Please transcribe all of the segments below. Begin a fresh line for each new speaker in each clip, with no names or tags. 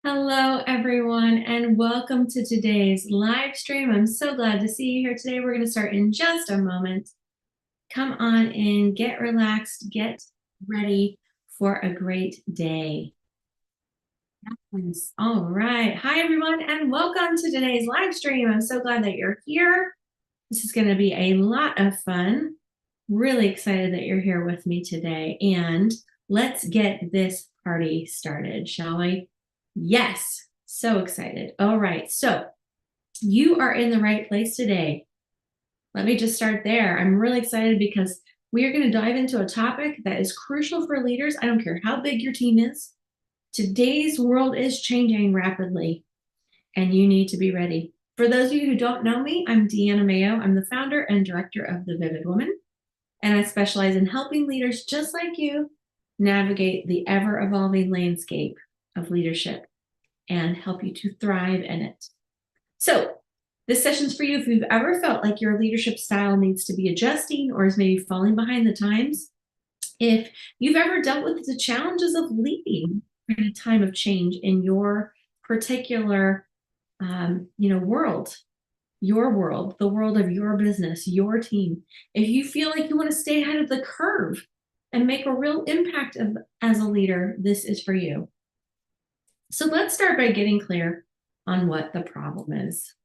Hello, everyone, and welcome to today's live stream. I'm so glad to see you here today. We're going to start in just a moment. Come on in, get relaxed, get ready for a great day. All right. Hi, everyone, and welcome to today's live stream. I'm so glad that you're here. This is going to be a lot of fun. Really excited that you're here with me today. And let's get this party started, shall we? Yes, so excited. All right, so you are in the right place today. Let me just start there. I'm really excited because we are going to dive into a topic that is crucial for leaders. I don't care how big your team is. Today's world is changing rapidly, and you need to be ready. For those of you who don't know me, I'm Deanna Maio. I'm the founder and director of The Vivid Woman, and I specialize in helping leaders just like you navigate the ever-evolving landscape of leadership and help you to thrive in it. So this session's for you if you've ever felt like your leadership style needs to be adjusting or is maybe falling behind the times. If you've ever dealt with the challenges of leading in a time of change in your particular world, your world, the world of your business, your team. If you feel like you want to stay ahead of the curve and make a real impact as a leader, this is for you. So let's start by getting clear on what the problem is.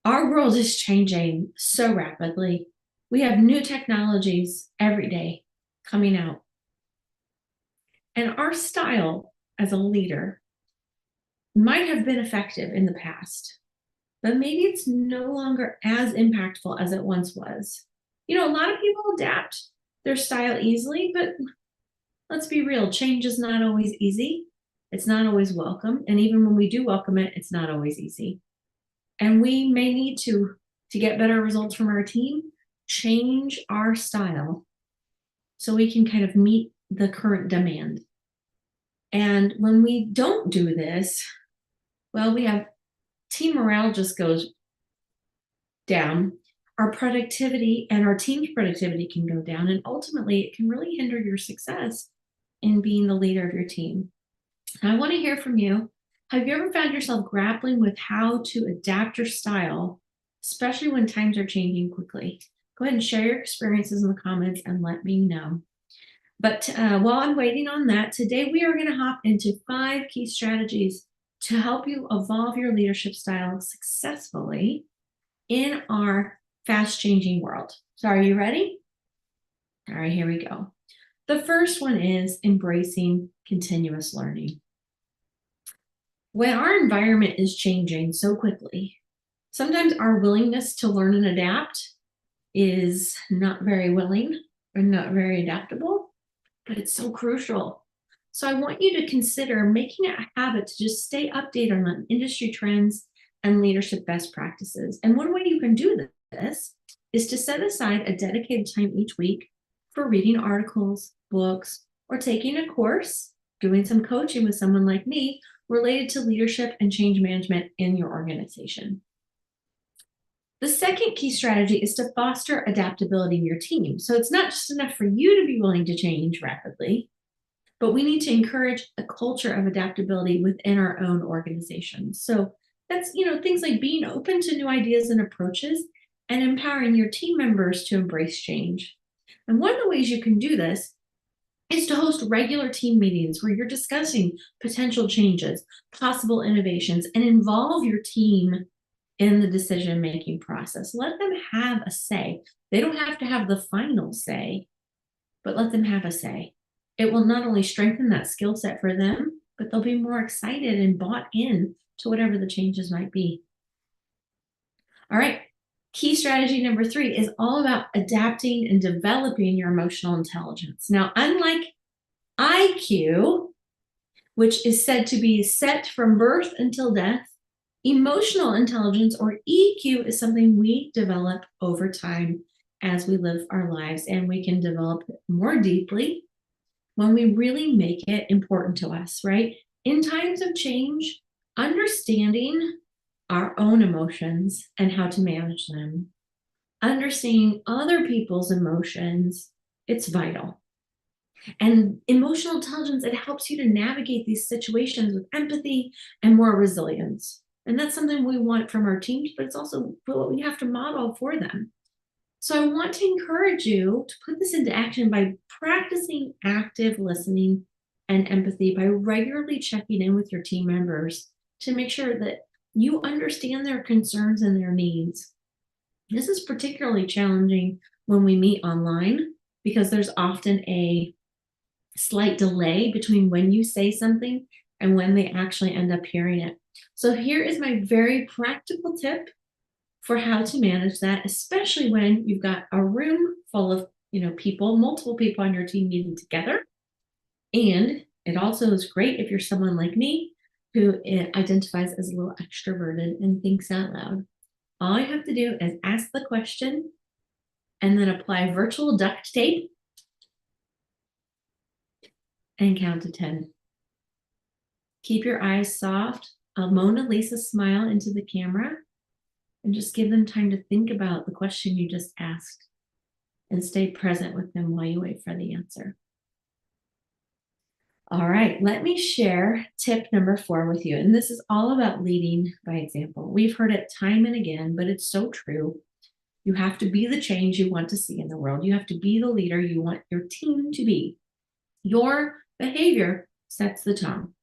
Our world is changing so rapidly. We have new technologies every day coming out. And our style as a leader might have been effective in the past, but maybe it's no longer as impactful as it once was. A lot of people adapt their style easily, but let's be real, change is not always easy. It's not always welcome. And even when we do welcome it, it's not always easy. And we may need to get better results from our team, change our style so we can kind of meet the current demand. And when we don't do this, well, we have team morale just goes down. Our productivity and our team's productivity can go down. And ultimately, it can really hinder your success in being the leader of your team. I want to hear from you. Have you ever found yourself grappling with how to adapt your style, especially when times are changing quickly? Go ahead and share your experiences in the comments and let me know. But while I'm waiting on that, today we are going to hop into 5 key strategies to help you evolve your leadership style successfully in our fast-changing world. So are you ready? All right, here we go. The first one is embracing continuous learning. When our environment is changing so quickly, sometimes our willingness to learn and adapt is not very willing or not very adaptable, but it's so crucial. So I want you to consider making it a habit to just stay updated on industry trends and leadership best practices. And one way you can do this is to set aside a dedicated time each week for reading articles, books, or taking a course, doing some coaching with someone like me related to leadership and change management in your organization. The second key strategy is to foster adaptability in your team. So it's not just enough for you to be willing to change rapidly, but we need to encourage a culture of adaptability within our own organization. So that's, things like being open to new ideas and approaches and empowering your team members to embrace change. And one of the ways you can do this is to host regular team meetings where you're discussing potential changes, possible innovations, and involve your team in the decision-making process. Let them have a say. They don't have to have the final say, but let them have a say. It will not only strengthen that skill set for them, but they'll be more excited and bought in to whatever the changes might be. All right. Key strategy number 3 is all about adapting and developing your emotional intelligence. Now, unlike IQ, which is said to be set from birth until death, emotional intelligence, or EQ, is something we develop over time as we live our lives, and we can develop it more deeply when we really make it important to us, right? In times of change, understanding our own emotions and how to manage them, understanding other people's emotions, it's vital. And emotional intelligence, it helps you to navigate these situations with empathy and more resilience. And that's something we want from our teams, but it's also what we have to model for them. So I want to encourage you to put this into action by practicing active listening and empathy, by regularly checking in with your team members to make sure that you understand their concerns and their needs. This is particularly challenging when we meet online because there's often a slight delay between when you say something and when they actually end up hearing it. So here is my very practical tip for how to manage that, especially when you've got a room full of, people, multiple people on your team meeting together. And it also is great if you're someone like me who identifies as a little extroverted and thinks out loud. All you have to do is ask the question and then apply virtual duct tape and count to 10. Keep your eyes soft, a Mona Lisa smile into the camera, and just give them time to think about the question you just asked and stay present with them while you wait for the answer. All right, let me share tip number 4 with you. And this is all about leading by example. We've heard it time and again, but it's so true. You have to be the change you want to see in the world. You have to be the leader you want your team to be. Your behavior sets the tone.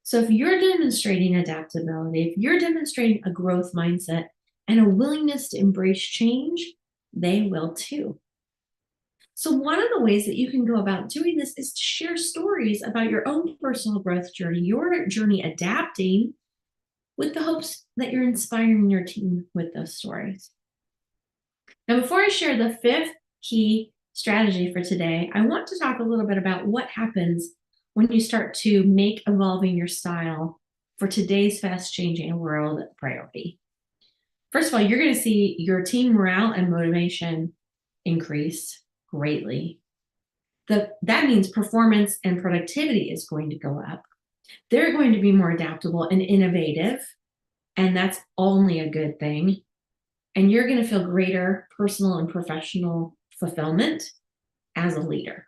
So if you're demonstrating adaptability, if you're demonstrating a growth mindset and a willingness to embrace change, they will too. So one of the ways that you can go about doing this is to share stories about your own personal growth journey, your journey adapting, with the hopes that you're inspiring your team with those stories. Now, before I share the 5th key strategy for today, I want to talk a little bit about what happens when you start to make evolving your style for today's fast changing world a priority. First of all, you're going to see your team morale and motivation increase greatly. That means performance and productivity is going to go up. They're going to be more adaptable and innovative, and that's only a good thing. And you're going to feel greater personal and professional fulfillment as a leader.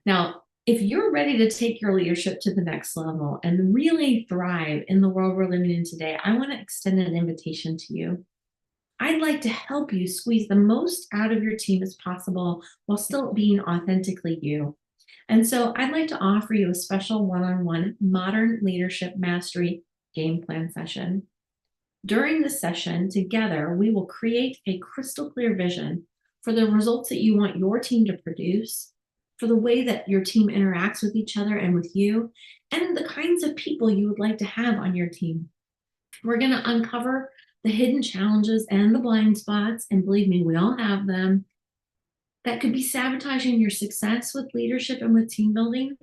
Now, if you're ready to take your leadership to the next level and really thrive in the world we're living in today, I want to extend an invitation to you. I'd like to help you squeeze the most out of your team as possible while still being authentically you. And so I'd like to offer you a special one-on-one modern leadership mastery game plan session. During this session, together, we will create a crystal clear vision for the results that you want your team to produce, for the way that your team interacts with each other and with you, and the kinds of people you would like to have on your team. We're going to uncover the hidden challenges and the blind spots, and believe me, we all have them, that could be sabotaging your success with leadership and with team building.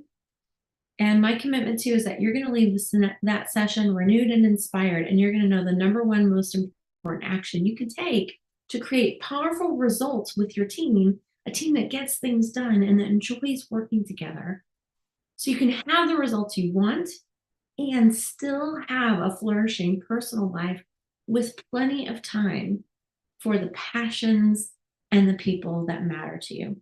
And my commitment to you is that you're going to leave that session renewed and inspired, and you're going to know the number one most important action you can take to create powerful results with your team, a team that gets things done and that enjoys working together. So you can have the results you want and still have a flourishing personal life with plenty of time for the passions and the people that matter to you.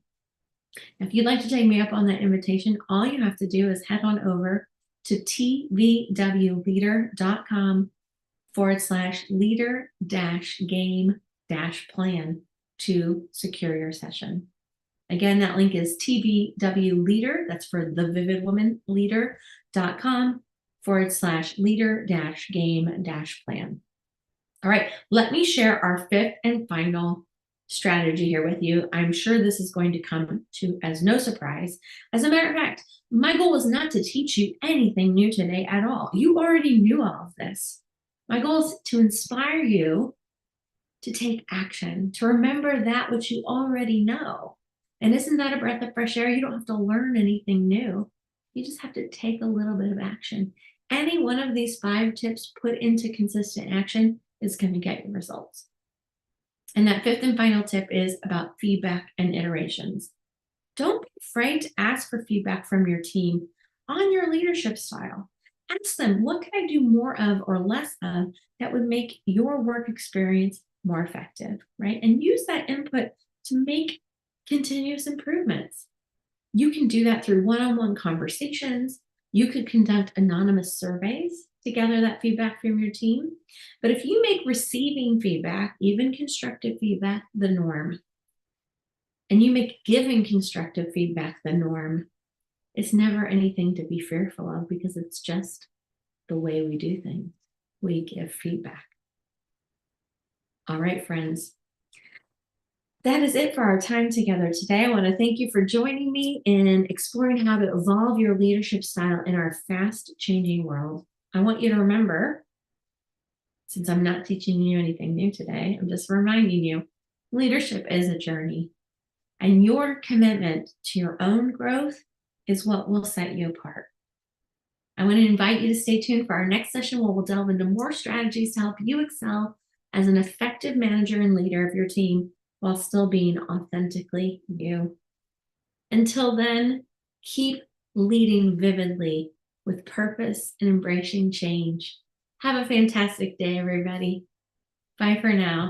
If you'd like to take me up on that invitation, all you have to do is head on over to tvwleader.com/leader-game-plan to secure your session. Again, that link is tvwleader, that's for the Vivid Woman leader.com/leader-game-plan. All right, let me share our 5th and final strategy here with you. I'm sure this is going to come to as no surprise. As a matter of fact, my goal was not to teach you anything new today at all. You already knew all of this. My goal is to inspire you to take action, to remember that which you already know. And isn't that a breath of fresh air? You don't have to learn anything new. You just have to take a little bit of action. Any one of these 5 tips put into consistent action is going to get you results. And that 5th and final tip is about feedback and iterations. Don't be afraid to ask for feedback from your team on your leadership style. Ask them, what can I do more of or less of that would make your work experience more effective, right? And use that input to make continuous improvements. You can do that through one-on-one conversations. You could conduct anonymous surveys to gather that feedback from your team. But if you make receiving feedback, even constructive feedback, the norm, and you make giving constructive feedback the norm, it's never anything to be fearful of because it's just the way we do things. We give feedback. All right, friends. That is it for our time together today. I want to thank you for joining me in exploring how to evolve your leadership style in our fast changing world. I want you to remember, since I'm not teaching you anything new today, I'm just reminding you, leadership is a journey, and your commitment to your own growth is what will set you apart. I want to invite you to stay tuned for our next session where we'll delve into more strategies to help you excel as an effective manager and leader of your team while still being authentically you. Until then, keep leading vividly with purpose and embracing change. Have a fantastic day, everybody. Bye for now.